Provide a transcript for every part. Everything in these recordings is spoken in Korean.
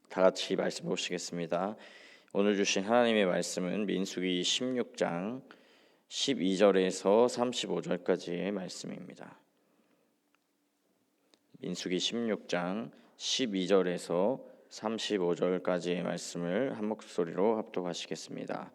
다 같이 말씀 보시겠습니다. 오늘 주신 하나님의 말씀은 민수기 16장 12절에서 35절까지의 말씀입니다. 민수기 16장 12절에서 35절까지의 말씀을 한 목소리로 합독하시겠습니다.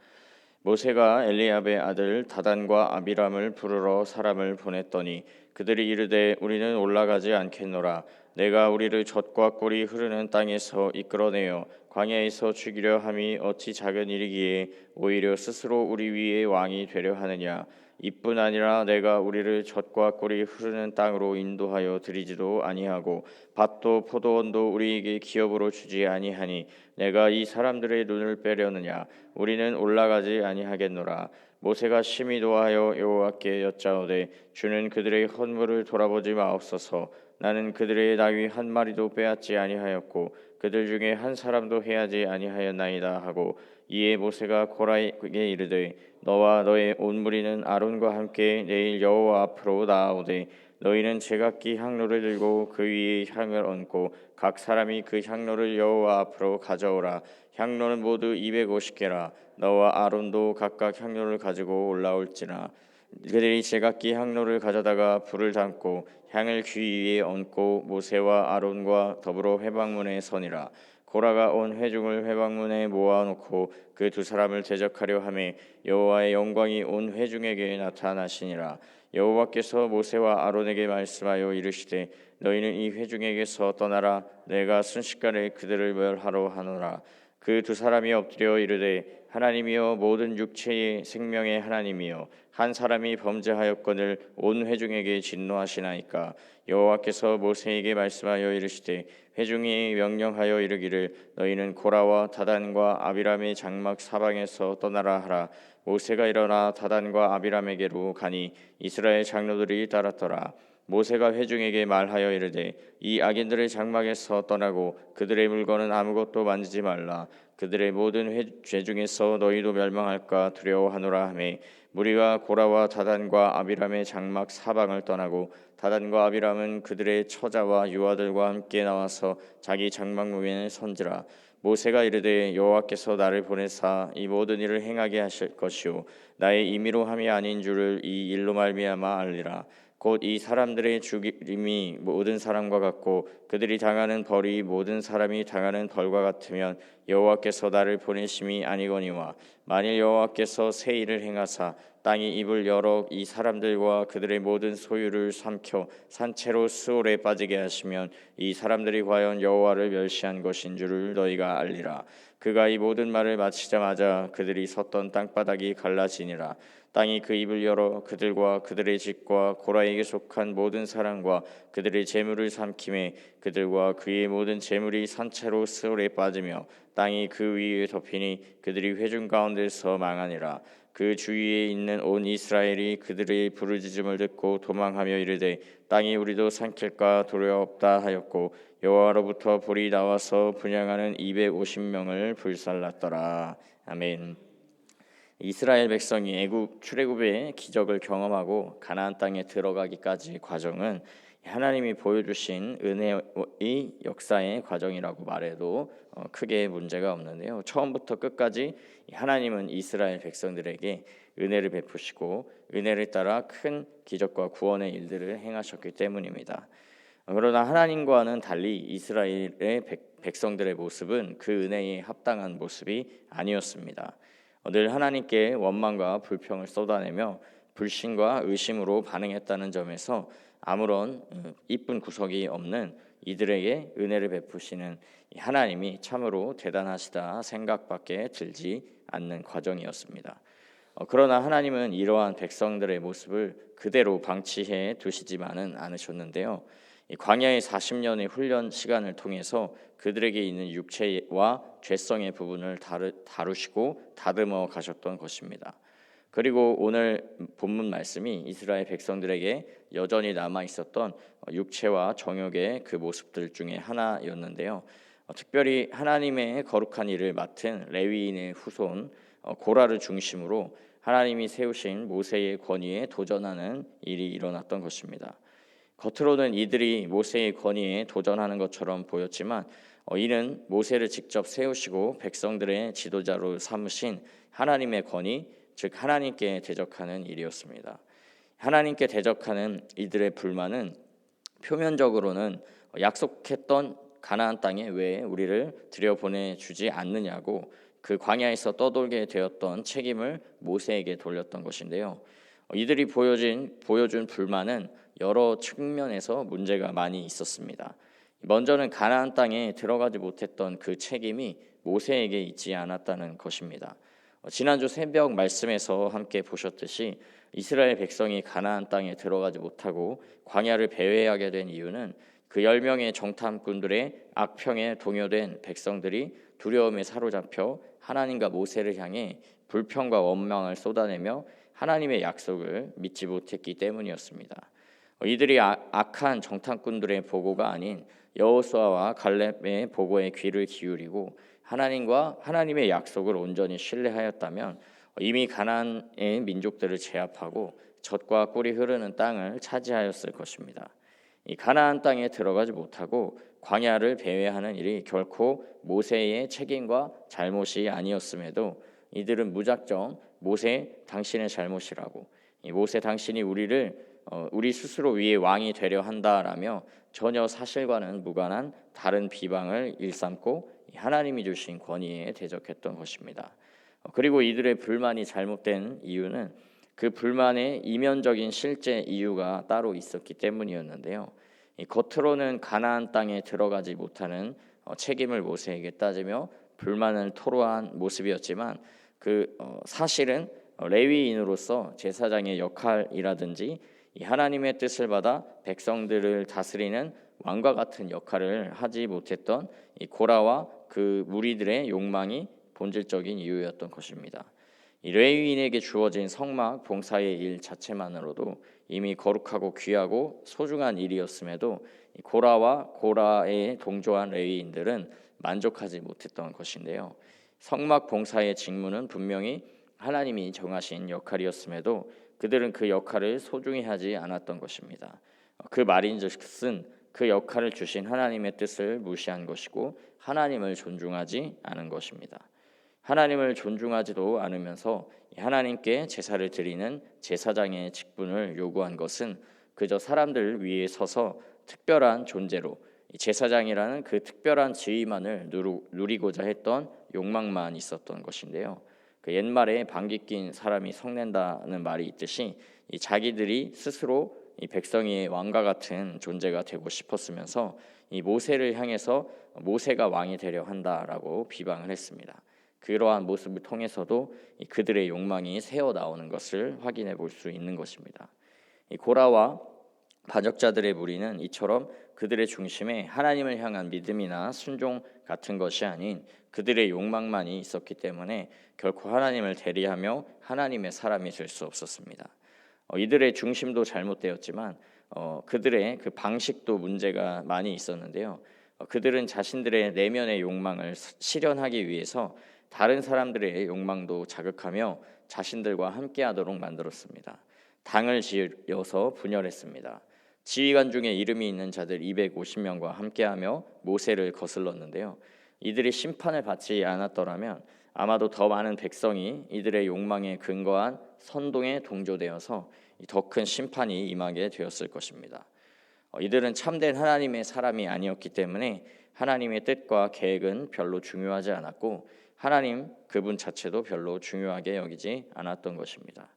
모세가 엘리압의 아들 다단과 아비람을 부르러 사람을 보냈더니 그들이 이르되 우리는 올라가지 않겠노라. 내가 우리를 젖과 꿀이 흐르는 땅에서 이끌어내어 광야에서 죽이려 함이 어찌 작은 일이기에 오히려 스스로 우리 위에 왕이 되려 하느냐. 이뿐 아니라 내가 우리를 젖과 꿀이 흐르는 땅으로 인도하여 드리지도 아니하고 밭도 포도원도 우리에게 기업으로 주지 아니하니 내가 이 사람들의 눈을 빼려느냐. 우리는 올라가지 아니하겠노라. 모세가 심히 노하여 여호와께 여짜오되 주는 그들의 헌물을 돌아보지 마옵소서. 나는 그들의 나귀 한 마리도 빼앗지 아니하였고 그들 중에 한 사람도 해하지 아니하였나이다 하고 이에 모세가 고라에게 이르되 너와 너의 온 무리는 아론과 함께 내일 여호와 앞으로 나아오되 너희는 제각기 향로를 들고 그 위에 향을 얹고 각 사람이 그 향로를 여호와 앞으로 가져오라. 향로는 모두 250개라. 너와 아론도 각각 향로를 가지고 올라올지나. 그들이 제각기 향로를 가져다가 불을 담고 향을 귀 위에 얹고 모세와 아론과 더불어 회방문에 서니라. 고라가 온 회중을 회방문에 모아놓고 그 두 사람을 대적하려 하매 여호와의 영광이 온 회중에게 나타나시니라. 여호와께서 모세와 아론에게 말씀하여 이르시되 너희는 이 회중에게서 떠나라. 내가 순식간에 그들을 멸하러 하노라. 그 두 사람이 엎드려 이르되 하나님이여 모든 육체의 생명의 하나님이여 한 사람이 범죄하였거늘 온 회중에게 진노하시나이까. 여호와께서 모세에게 말씀하여 이르시되 회중이 명령하여 이르기를 너희는 고라와 다단과 아비람의 장막 사방에서 떠나라 하라. 모세가 일어나 다단과 아비람에게로 가니 이스라엘 장로들이 따랐더라. 모세가 회중에게 말하여 이르되 이 악인들의 장막에서 떠나고 그들의 물건은 아무것도 만지지 말라. 그들의 모든 죄 중에서 너희도 멸망할까 두려워하노라 하매 무리가 고라와 다단과 아비람의 장막 사방을 떠나고 다단과 아비람은 그들의 처자와 유아들과 함께 나와서 자기 장막 위에 선지라. 모세가 이르되 여호와께서 나를 보내사 이 모든 일을 행하게 하실 것이요 나의 임의로 함이 아닌 줄을 이 일로 말미암아 알리라. 곧 이 사람들의 죽임이 모든 사람과 같고 그들이 당하는 벌이 모든 사람이 당하는 벌과 같으면 여호와께서 나를 보내심이 아니거니와 만일 여호와께서 새 일을 행하사 땅이 입을 열어 이 사람들과 그들의 모든 소유를 삼켜 산채로 수월에 빠지게 하시면 이 사람들이 과연 여호와를 멸시한 것인 줄을 너희가 알리라. 그가 이 모든 말을 마치자마자 그들이 섰던 땅바닥이 갈라지니라. 땅이 그 입을 열어 그들과 그들의 집과 고라에게 속한 모든 사람과 그들의 재물을 삼키매 그들과 그의 모든 재물이 산채로 스올에 빠지며 땅이 그 위에 덮이니 그들이 회중 가운데서 망하니라. 그 주위에 있는 온 이스라엘이 그들의 부르짖음을 듣고 도망하며 이르되 땅이 우리도 삼킬까 두려웠다 하였고 여호와로부터 불이 나와서 분향하는 250명을 불살랐더라. 아멘. 이스라엘 백성이 애굽 출애굽의 기적을 경험하고 가나안 땅에 들어가기까지 과정은 하나님이 보여주신 은혜의 역사의 과정이라고 말해도 크게 문제가 없는데요. 처음부터 끝까지 하나님은 이스라엘 백성들에게 은혜를 베푸시고 은혜를 따라 큰 기적과 구원의 일들을 행하셨기 때문입니다. 그러나 하나님과는 달리 이스라엘의 백성들의 모습은 그 은혜에 합당한 모습이 아니었습니다. 늘 하나님께 원망과 불평을 쏟아내며 불신과 의심으로 반응했다는 점에서 아무런 이쁜 구석이 없는 이들에게 은혜를 베푸시는 하나님이 참으로 대단하시다 생각밖에 들지 않는 과정이었습니다. 그러나 하나님은 이러한 백성들의 모습을 그대로 방치해 두시지만은 않으셨는데요. 이 광야의 40년의 훈련 시간을 통해서 그들에게 있는 육체와 죄성의 부분을 다루시고 다듬어 가셨던 것입니다. 그리고 오늘 본문 말씀이 이스라엘 백성들에게 여전히 남아 있었던 육체와 정욕의 그 모습들 중에 하나였는데요. 특별히 하나님의 거룩한 일을 맡은 레위인의 후손 고라를 중심으로 하나님이 세우신 모세의 권위에 도전하는 일이 일어났던 것입니다. 겉으로는 이들이 모세의 권위에 도전하는 것처럼 보였지만 이는 모세를 직접 세우시고 백성들의 지도자로 삼으신 하나님의 권위, 즉 하나님께 대적하는 일이었습니다. 하나님께 대적하는 이들의 불만은 표면적으로는 약속했던 가나안 땅에 왜 우리를 들여보내주지 않느냐고 그 광야에서 떠돌게 되었던 책임을 모세에게 돌렸던 것인데요. 이들이 보여준 불만은 여러 측면에서 문제가 많이 있었습니다. 먼저는 가나안 땅에 들어가지 못했던 그 책임이 모세에게 있지 않았다는 것입니다. 지난주 새벽 말씀에서 함께 보셨듯이 이스라엘 백성이 가나안 땅에 들어가지 못하고 광야를 배회하게 된 이유는 그 10명의 정탐꾼들의 악평에 동요된 백성들이 두려움에 사로잡혀 하나님과 모세를 향해 불평과 원망을 쏟아내며 하나님의 약속을 믿지 못했기 때문이었습니다. 이들이 악한 정탐꾼들의 보고가 아닌 여호수아와 갈렙의 보고에 귀를 기울이고 하나님과 하나님의 약속을 온전히 신뢰하였다면 이미 가나안의 민족들을 제압하고 젖과 꿀이 흐르는 땅을 차지하였을 것입니다. 이 가나안 땅에 들어가지 못하고 광야를 배회하는 일이 결코 모세의 책임과 잘못이 아니었음에도 이들은 무작정 모세 당신의 잘못이라고, 이 모세 당신이 우리 스스로 위에 왕이 되려 한다라며 전혀 사실과는 무관한 다른 비방을 일삼고 하나님이 주신 권위에 대적했던 것입니다. 그리고 이들의 불만이 잘못된 이유는 그 불만의 이면적인 실제 이유가 따로 있었기 때문이었는데요. 겉으로는 가나안 땅에 들어가지 못하는 책임을 모세에게 따지며 불만을 토로한 모습이었지만 사실은 레위인으로서 제사장의 역할이라든지 이 하나님의 뜻을 받아 백성들을 다스리는 왕과 같은 역할을 하지 못했던 이 고라와 그 무리들의 욕망이 본질적인 이유였던 것입니다. 이 레위인에게 주어진 성막 봉사의 일 자체만으로도 이미 거룩하고 귀하고 소중한 일이었음에도 고라와 고라에 동조한 레위인들은 만족하지 못했던 것인데요. 성막 봉사의 직무는 분명히 하나님이 정하신 역할이었음에도 그들은 그 역할을 소중히 하지 않았던 것입니다. 그 말인즉슨 그 역할을 주신 하나님의 뜻을 무시한 것이고 하나님을 존중하지 않은 것입니다. 하나님을 존중하지도 않으면서 하나님께 제사를 드리는 제사장의 직분을 요구한 것은 그저 사람들 위에 서서 특별한 존재로 제사장이라는 그 특별한 지위만을 누리고자 했던 욕망만 있었던 것인데요. 그 옛말에 방귀 낀 사람이 성낸다는 말이 있듯이 이 자기들이 스스로 이 백성의 왕과 같은 존재가 되고 싶었으면서 이 모세를 향해서 모세가 왕이 되려 한다라고 비방을 했습니다. 그러한 모습을 통해서도 그들의 욕망이 새어 나오는 것을 확인해 볼 수 있는 것입니다. 이 고라와 반역자들의 무리는 이처럼 그들의 중심에 하나님을 향한 믿음이나 순종 같은 것이 아닌 그들의 욕망만이 있었기 때문에 결코 하나님을 대리하며 하나님의 사람이 될 수 없었습니다. 이들의 중심도 잘못되었지만 그들의 그 방식도 문제가 많이 있었는데요. 그들은 자신들의 내면의 욕망을 실현하기 위해서 다른 사람들의 욕망도 자극하며 자신들과 함께하도록 만들었습니다. 당을 지어서 분열했습니다. 지휘관 중에 이름이 있는 자들 250명과 함께하며 모세를 거슬렀는데요. 이들이 심판을 받지 않았더라면 아마도 더 많은 백성이 이들의 욕망에 근거한 선동에 동조되어서 더 큰 심판이 임하게 되었을 것입니다. 이들은 참된 하나님의 사람이 아니었기 때문에 하나님의 뜻과 계획은 별로 중요하지 않았고 하나님 그분 자체도 별로 중요하게 여기지 않았던 것입니다.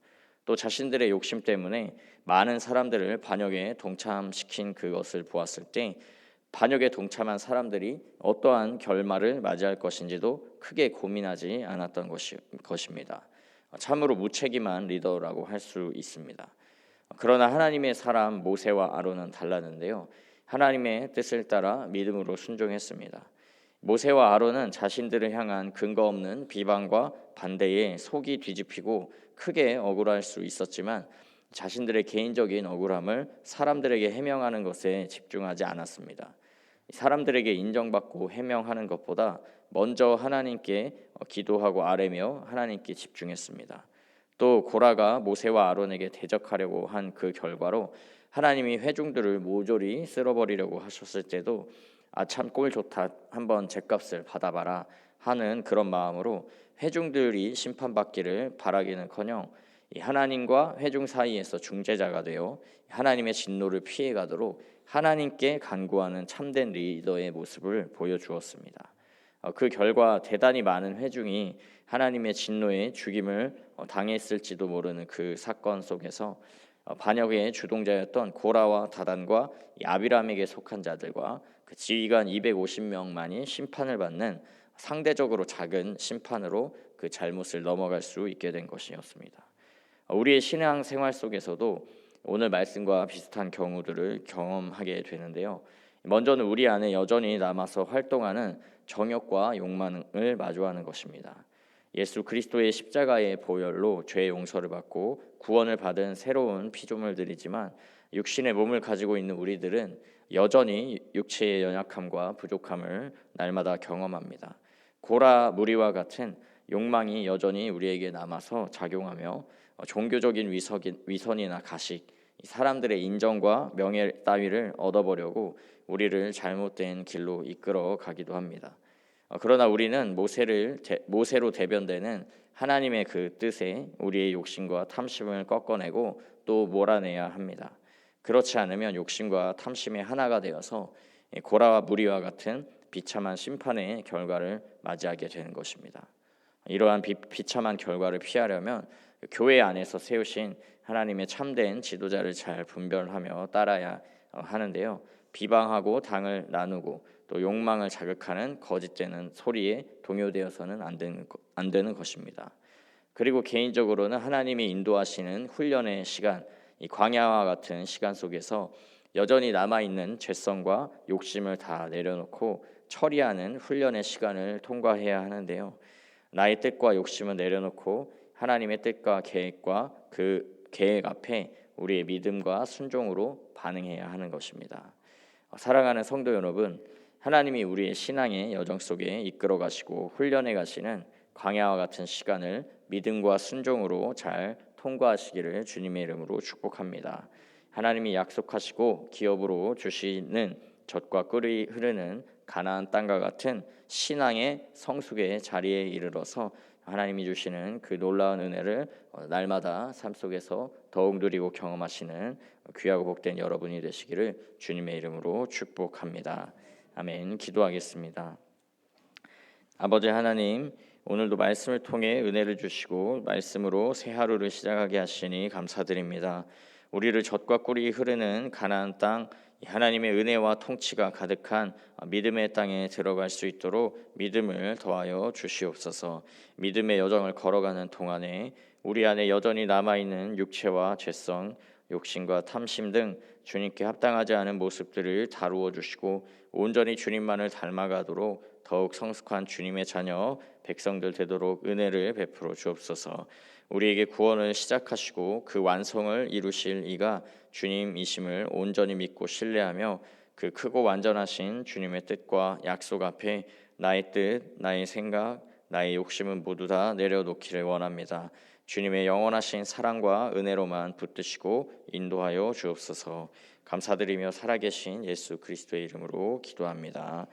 또 자신들의 욕심 때문에 많은 사람들을 반역에 동참시킨 그것을 보았을 때 반역에 동참한 사람들이 어떠한 결말을 맞이할 것인지도 크게 고민하지 않았던 것입니다. 참으로 무책임한 리더라고 할 수 있습니다. 그러나 하나님의 사람 모세와 아론은 달랐는데요. 하나님의 뜻을 따라 믿음으로 순종했습니다. 모세와 아론은 자신들을 향한 근거 없는 비방과 반대에 속이 뒤집히고 크게 억울할 수 있었지만 자신들의 개인적인 억울함을 사람들에게 해명하는 것에 집중하지 않았습니다. 사람들에게 인정받고 해명하는 것보다 먼저 하나님께 기도하고 아뢰며 하나님께 집중했습니다. 또 고라가 모세와 아론에게 대적하려고 한 그 결과로 하나님이 회중들을 모조리 쓸어버리려고 하셨을 때도 참 꼴 좋다, 한번 죗값을 받아봐라 하는 그런 마음으로 회중들이 심판받기를 바라기는커녕 이 하나님과 회중 사이에서 중재자가 되어 하나님의 진노를 피해가도록 하나님께 간구하는 참된 리더의 모습을 보여주었습니다. 그 결과 대단히 많은 회중이 하나님의 진노에 죽임을 당했을지도 모르는 그 사건 속에서 반역의 주동자였던 고라와 다단과 아비람에게 속한 자들과 그 지휘관 250명만이 심판을 받는 상대적으로 작은 심판으로 그 잘못을 넘어갈 수 있게 된 것이었습니다. 우리의 신앙 생활 속에서도 오늘 말씀과 비슷한 경우들을 경험하게 되는데요. 먼저는 우리 안에 여전히 남아서 활동하는 정욕과 욕망을 마주하는 것입니다. 예수 그리스도의 십자가의 보혈로 죄의 용서를 받고 구원을 받은 새로운 피조물들이지만 육신의 몸을 가지고 있는 우리들은 여전히 육체의 연약함과 부족함을 날마다 경험합니다. 고라 무리와 같은 욕망이 여전히 우리에게 남아서 작용하며 종교적인 위선이나 가식, 사람들의 인정과 명예 따위를 얻어보려고 우리를 잘못된 길로 이끌어 가기도 합니다. 그러나 우리는 모세로 대변되는 하나님의 그 뜻에 우리의 욕심과 탐심을 꺾어내고 또 몰아내야 합니다. 그렇지 않으면 욕심과 탐심의 하나가 되어서 고라와 무리와 같은 비참한 심판의 결과를 맞이하게 되는 것입니다. 이러한 비참한 결과를 피하려면 교회 안에서 세우신 하나님의 참된 지도자를 잘 분별하며 따라야 하는데요. 비방하고 당을 나누고 또 욕망을 자극하는 거짓되는 소리에 동요되어서는 안 되는 것입니다. 그리고 개인적으로는 하나님이 인도하시는 훈련의 시간, 이 광야와 같은 시간 속에서 여전히 남아있는 죄성과 욕심을 다 내려놓고 처리하는 훈련의 시간을 통과해야 하는데요. 나의 뜻과 욕심을 내려놓고 하나님의 뜻과 계획과 그 계획 앞에 우리의 믿음과 순종으로 반응해야 하는 것입니다. 사랑하는 성도 여러분, 하나님이 우리의 신앙의 여정 속에 이끌어 가시고 훈련해 가시는 광야와 같은 시간을 믿음과 순종으로 잘 통과하시기를 주님의 이름으로 축복합니다. 하나님이 약속하시고 기업으로 주시는 젖과 꿀이 흐르는 가나안 땅과 같은 신앙의 성숙의 자리에 이르러서 하나님이 주시는 그 놀라운 은혜를 날마다 삶 속에서 더욱 누리고 경험하시는 귀하고 복된 여러분이 되시기를 주님의 이름으로 축복합니다. 아멘. 기도하겠습니다. 아버지 하나님, 오늘도 말씀을 통해 은혜를 주시고 말씀으로 새 하루를 시작하게 하시니 감사드립니다. 우리를 젖과 꿀이 흐르는 가나안 땅, 하나님의 은혜와 통치가 가득한 믿음의 땅에 들어갈 수 있도록 믿음을 더하여 주시옵소서. 믿음의 여정을 걸어가는 동안에 우리 안에 여전히 남아있는 육체와 죄성, 욕심과 탐심 등 주님께 합당하지 않은 모습들을 다루어 주시고 온전히 주님만을 닮아가도록 더욱 성숙한 주님의 자녀 백성들 되도록 은혜를 베풀어 주옵소서. 우리에게 구원을 시작하시고 그 완성을 이루실 이가 주님이심을 온전히 믿고 신뢰하며 그 크고 완전하신 주님의 뜻과 약속 앞에 나의 뜻, 나의 생각, 나의 욕심은 모두 다 내려놓기를 원합니다. 주님의 영원하신 사랑과 은혜로만 붙드시고 인도하여 주옵소서. 감사드리며 살아계신 예수 그리스도의 이름으로 기도합니다.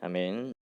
아멘.